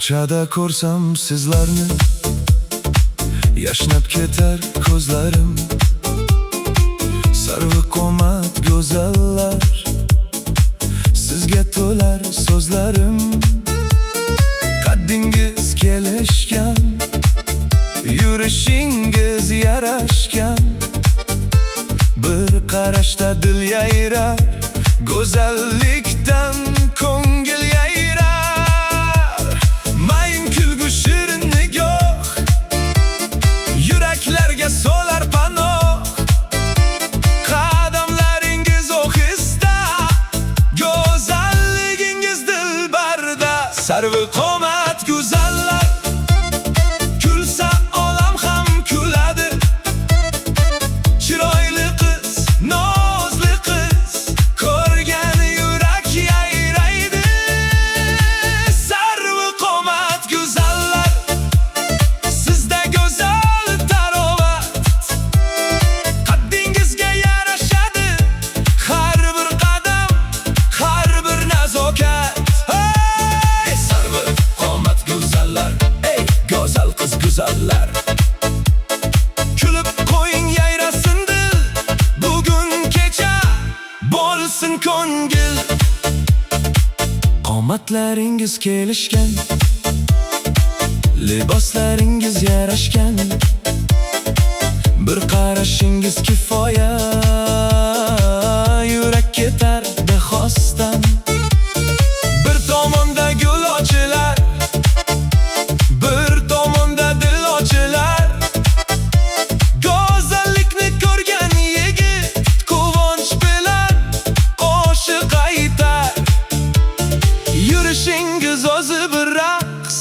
Ko'chada ko'rsam sizlarni, yashnab ketar ko'zlarim. Sarvi qomat go'zallar, sizga to'lar so'zlarim. Qaddingiz kelishgan, yurishingiz yarashgan. Bir qarashda dil yayrar, go'zallikdan ko'ngil yayrar. Mayin kulgu shirin nigoh, yuraklarga solar panoh. Qadamlaringiz ohista, go'zalligingiz dilbarda. Sarvi qomat go'zallar, kulsa olam ham kuladi. Chiroyli qiz, nozli qiz, ko'rgan yurak yayraydi. Sarvi qomat go'zallar, sizda go'zal tarovat. Qaddingizga yarashadi har bir qadam, har bir nazokat. Hey, sarvi qomat go'zallar, ey go'zal qiz go'zallar. Kulib qo'ying yayrasin dil, bugun kecha bo'lsin ko'ngil. Qomatlaringiz kelishgan, liboslaringiz yarashgan. Bir qarashingiz kifoya, yurak ketar bexosdan. Bir tomonda gul ochilar, bir tomonda dil ochilar. Go'zallikni ko'rgan yigit quvonch bilan qo'shiq aytar. Yurishingiz o'zi bir raqs,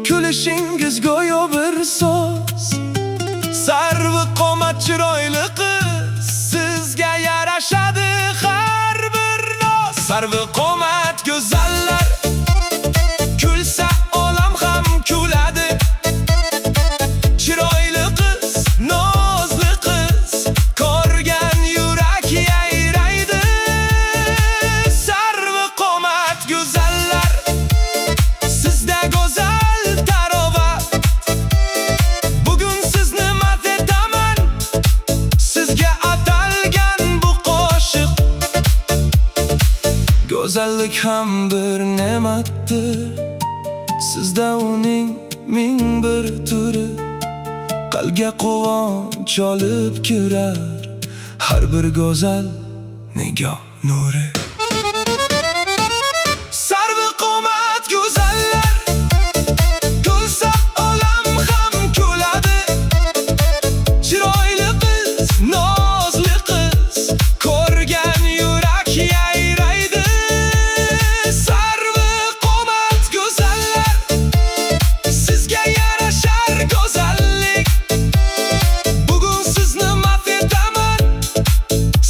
kulishingiz go'yo bir so'z. Sarvi qomat chiroyli qiz, sizga yarashadi har bir noz. Sarvi qomat go'zallar, kulsa olam ham kuladi. Chiroyli qiz, nozli qiz, ko'rgan yurak yayraydi. Sarvi qomat go'zallar, sizda go'zal tarovat. Bugun sizni madh etaman, sizga atalgan bu qo'shiq. Go'zallik ham bir ne'matdir, sizda uning ming bir turi. Qalbga quvonch olib kirar har bir go'zal nigoh nuri. Sarvi qomat go'zallar, kulsa olam ham kuladi. Chiroyli qiz, nozli qiz, ko'rgan yurak yayraydi. Sarvi qomat go'zallar, sizga yarashar go'zallik. Bugun sizni madh etaman,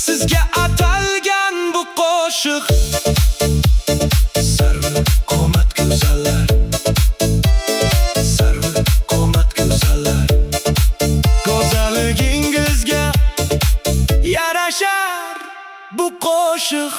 sizga atalgan bu qo'shiq. Sarvi qomat go'zallar, sarvi qomat go'zallar. Go'zalligingizga yarashar bu qo'shiq.